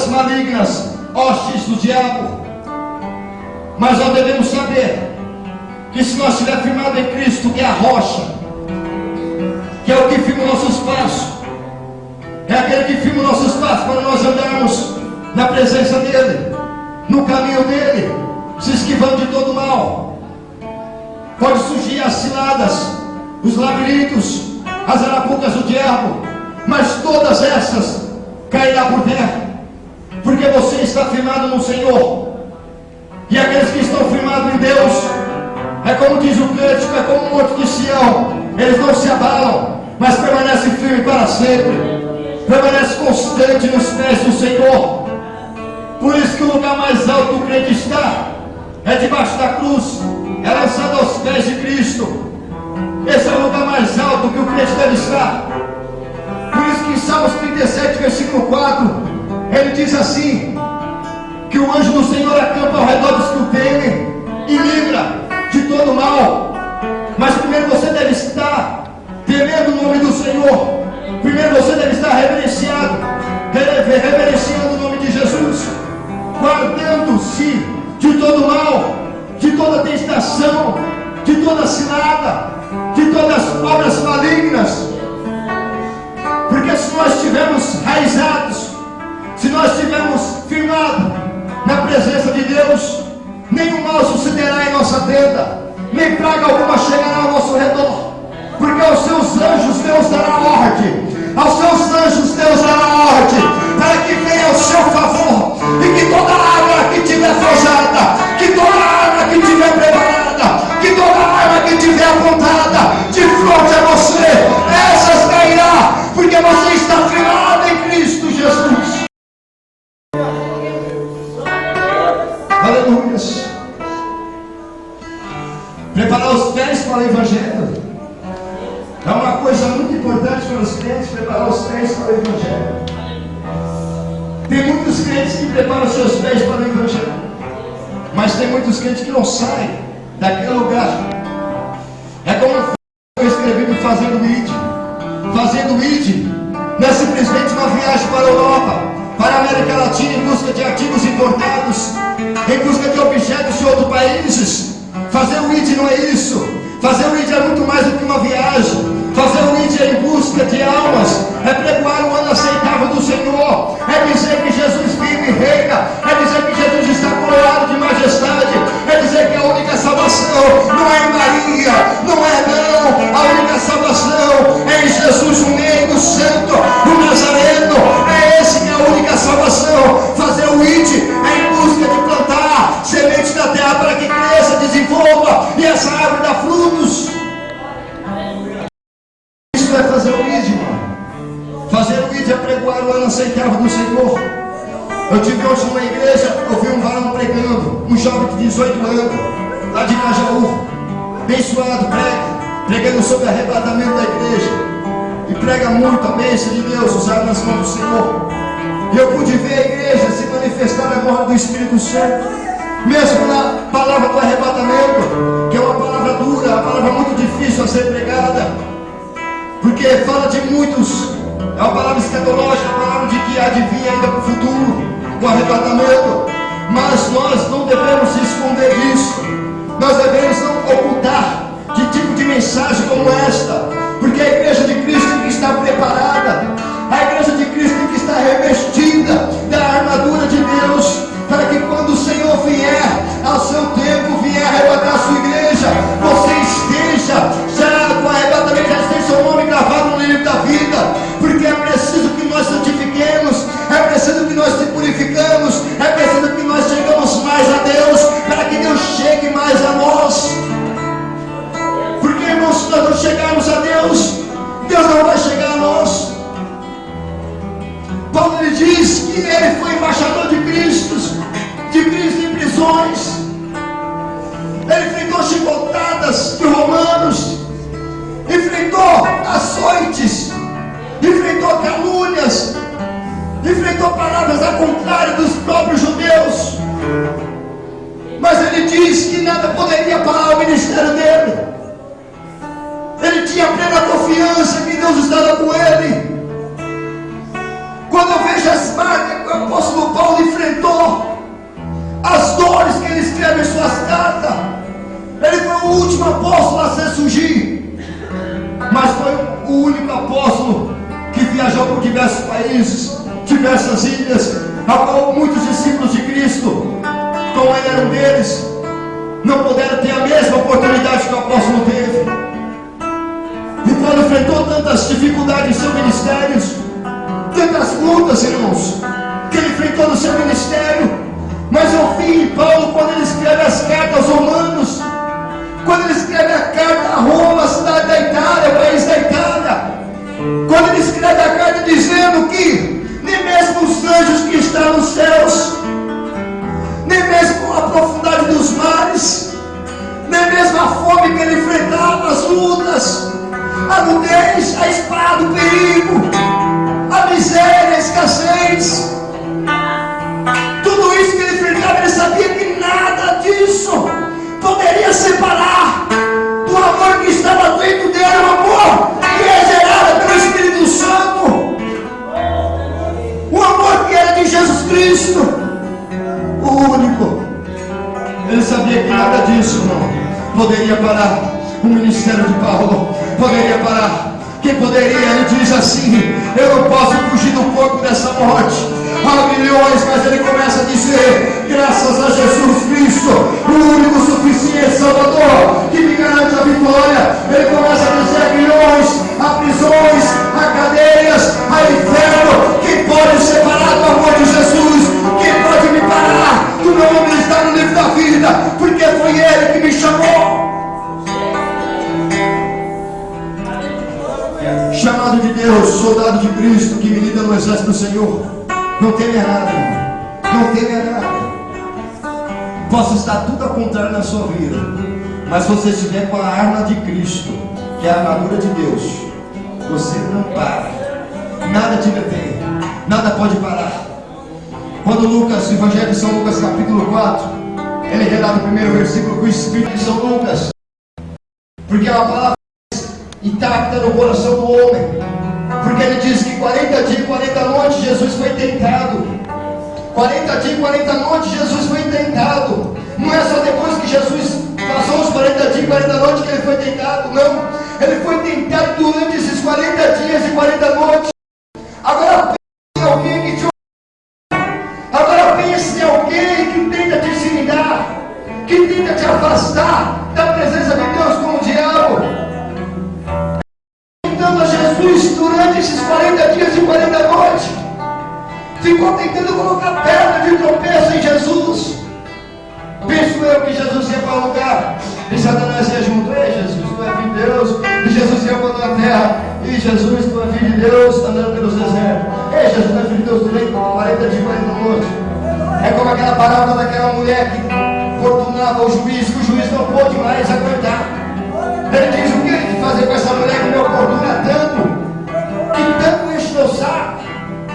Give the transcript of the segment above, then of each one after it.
malignas, hostes do diabo. Mas nós devemos saber que se nós estivermos firmados em Cristo, que é a rocha, que é o que firma os nossos passos, é aquele que firma os nossos passos para nós andarmos na presença dEle, no caminho dEle, se esquivando de todo mal. Pode surgir as ciladas, os labirintos, as arapucas do diabo, mas todas essas cairá por terra, porque você está firmado no Senhor. E aqueles que estão firmados em Deus, é como diz o cântico, é como o monte de Sião, eles não se abalam, mas permanecem firmes para sempre, permanece constante nos pés do Senhor. Por isso que o lugar mais alto que o crente está é debaixo da cruz, é lançado aos pés de Cristo. Esse é o lugar mais alto que o crente deve estar. Por isso que em Salmos 37, versículo 4, ele diz assim, que o anjo do Senhor acampa ao redor dos que o temem e livra de todo mal. Mas primeiro você deve estar temendo o nome do Senhor. Primeiro você deve estar reverenciando o nome de Jesus, guardando-se de todo mal, de toda tentação, de toda cilada, de todas as obras malignas. Porque se nós estivermos raizados, se nós estivermos firmados na presença de Deus, nenhum mal sucederá em nossa tenda, nem praga alguma chegará ao nosso redor, porque aos seus anjos Deus dará ordem, aos seus anjos Deus dará ordem, para que venha ao seu favor, e que toda arma que tiver forjada, que toda arma que tiver preparada, que toda arma que tiver apontada de frente a você, essas cairá, porque você está firmado em Cristo Jesus. Aleluia. Preparar os pés para o Evangelho é uma coisa muito importante para os crentes. Preparar os pés para o Evangelho. Tem muitos crentes que preparam os seus pés para o Evangelho, mas tem muitos crentes que não saem daquele lugar. É como eu escrevi no Fazendo ID. Fazendo ID não é simplesmente uma viagem para a Europa, para a América Latina, em busca de artigos importados, em busca de objetos de outros países. Fazer o ID não é isso. Fazer o ID é muito mais do que uma viagem. Fazer o ID é em busca de almas, é pregoar o ano aceitável do Senhor, é dizer que Jesus vive e reina, é dizer que Jesus está coroado de majestade, é dizer que a única salvação não é em Maria, não é não, a única salvação é em Jesus, o meio santo, o Nazareno, é esse que é a única salvação. Fazer o ID é em busca de plantar sementes da terra para que cresça, desenvolva e essa árvore dá frutos. Isso é fazer o ID, irmão. Fazer o ID é pregoar o ano aceitável do Senhor. Eu tive hoje numa igreja, ouvi um varão pregando, um jovem de 18 anos, lá de Cajaú, abençoado, pregando sobre arrebatamento da igreja, e prega muito a bênção de Deus usada nas mãos do Senhor. E eu pude ver a igreja se manifestar na glória do Espírito Santo, mesmo na palavra do arrebatamento, que é uma palavra dura, uma palavra muito difícil a ser pregada, porque fala de muitos, é uma palavra escatológica, uma palavra de que há de vir ainda para o futuro, o arrebatamento. Mas nós não devemos esconder disso, nós devemos não ocultar que tipo de mensagem como esta, porque a igreja de Cristo tem que estar preparada, a igreja de Cristo tem que estar revestida da armadura de Deus, para que quando o Senhor vier, ao seu tempo, vier arrebatar a sua igreja, você esteja já com arrebatamento, já esteja seu nome gravado no livro da vida, porque é preciso que nós santifiquemos, é preciso que nós se purificamos, é preciso que nós chegamos mais a Deus, para que Deus chegue mais a nós. Porque, irmãos, se nós não chegarmos a Deus, Deus não vai chegar a nós. Paulo lhe diz que ele foi embaixador de Cristo em prisões, ele enfrentou chicotadas de romanos, enfrentou açoites, enfrentou calúnias, enfrentou palavras ao contrário dos próprios judeus, mas ele diz que nada poderia parar o ministério dele. Ele tinha plena confiança que Deus estava com ele. Quando eu vejo as marcas, o apóstolo Paulo enfrentou as dores que ele escreve em suas cartas. Ele foi o último apóstolo a se surgir, mas foi o único apóstolo que viajou por diversos países, diversas ilhas, a qual muitos discípulos de Cristo, como ele era um deles, não puderam ter a mesma oportunidade que o apóstolo teve. E Paulo enfrentou tantas dificuldades em seu ministério, tantas lutas, irmãos, que ele enfrentou no seu ministério. Mas ao fim, Paulo, quando ele escreve as cartas aos Romanos, quando ele escreve a carta a Roma, a cidade da Itália, o país da Itália, quando ele escreve a carta dizendo que nem mesmo os anjos que estão nos céus, nem mesmo a profundidade dos mares, nem mesmo a fome que ele enfrentava, as lutas, a nudez, a espada, o perigo, a miséria, a escassez, tudo isso que ele enfrentava, ele sabia que nada disso poderia separar do amor que estava dentro dele, o amor que é gerado pelo Espírito Santo, o amor que era de Jesus Cristo, o único. Ele sabia que nada disso não poderia parar o ministério de Paulo, poderia parar. Quem poderia? Ele diz assim: eu não posso fugir do corpo dessa morte. Há milhões, mas ele começa a dizer: graças a Jesus Cristo, o único suficiente Salvador, que me garante a vitória. Ele começa a dizer: milhões, há prisões, há cadeias, há inferno. Quem pode separar do amor de Jesus? Quem pode me parar do meu nome estar no livro da vida? Porque foi Ele que me chamou. Chamado de Deus, soldado de Cristo, que milita no exército do Senhor. Não teme nada, irmão. Não teme nada. Possa estar tudo ao contrário na sua vida, mas se você estiver com a arma de Cristo, que é a armadura de Deus, você não para. Nada te detém. Nada pode parar. Quando Lucas, Evangelho de São Lucas, capítulo 4, ele relata o primeiro versículo com o Espírito de São Lucas, porque é uma palavra intacta no coração do homem, porque ele diz que 40 dias e 40 noites Jesus foi tentado. 40 dias e 40 noites Jesus foi tentado. Não é só depois que Jesus passou os 40 dias e 40 noites que ele foi tentado, não. Ele foi tentado durante esses 40 dias e 40 noites. Agora pense em alguém que te Agora pense em alguém que tenta te intimidar, que tenta te afastar da presença de Deus como o diabo. A Jesus durante esses 40 dias e 40 noites, ficou tentando colocar pedra de tropeço em Jesus. Penso eu que Jesus ia para um lugar e Satanás ia junto: ei Jesus, tu é filho de Deus. E Jesus ia para a terra: e Jesus, tu é filho de Deus, andando pelos desertos. Ei Jesus, tu é filho de Deus, tu vem com 40 dias e 40 noites. É como aquela parábola daquela mulher que importunava o juiz, que o juiz não pôde mais aguentar. Ele diz: o que ele tem que fazer com essa mulher que me oportuna tanto, que tanto enche meu saco?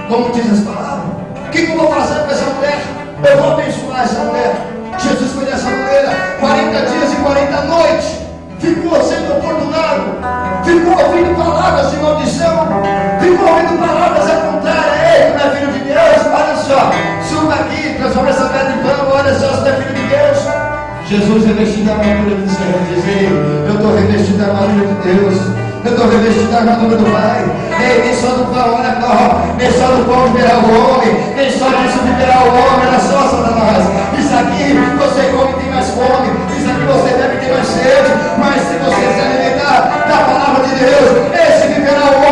Como diz as palavras, o que eu vou fazer com essa mulher? Eu vou abençoar essa mulher. Jesus foi dessa maneira: 40 dias e 40 noites ficou sendo oportunado, ficou ouvindo palavras de maldição, ficou ouvindo palavras ao contrário. Ei, tu não é filho de Deus? Olha só, suba aqui, transforma essa pedra em pão. Olha só, se tu é filho de Deus. Jesus revestido da armadura do Senhor, diz: ei, eu estou revestido da armadura de Deus, eu estou revestido da armadura do Pai. Ei, nem só do pão, olha só, nem só do pão liberar o homem, nem só disso liberar o homem. Olha só, Satanás, isso aqui você come e tem mais fome, isso aqui você deve ter mais sede, mas se você se alimentar da palavra de Deus, esse liberar o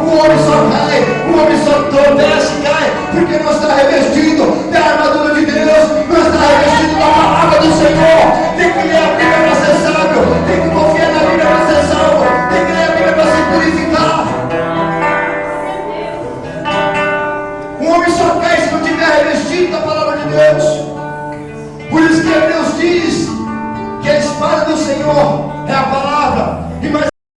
homem só cai, o homem só tropeça e cai, porque não está revestido da armadura de Deus, não está revestido da palavra do Senhor. Tem que ler a Bíblia para ser sábio, tem que confiar na Bíblia para ser salvo, tem que ler a Bíblia para se purificar. O homem só cai se não tiver revestido da palavra de Deus. Por isso que Deus diz que a espada do Senhor é a palavra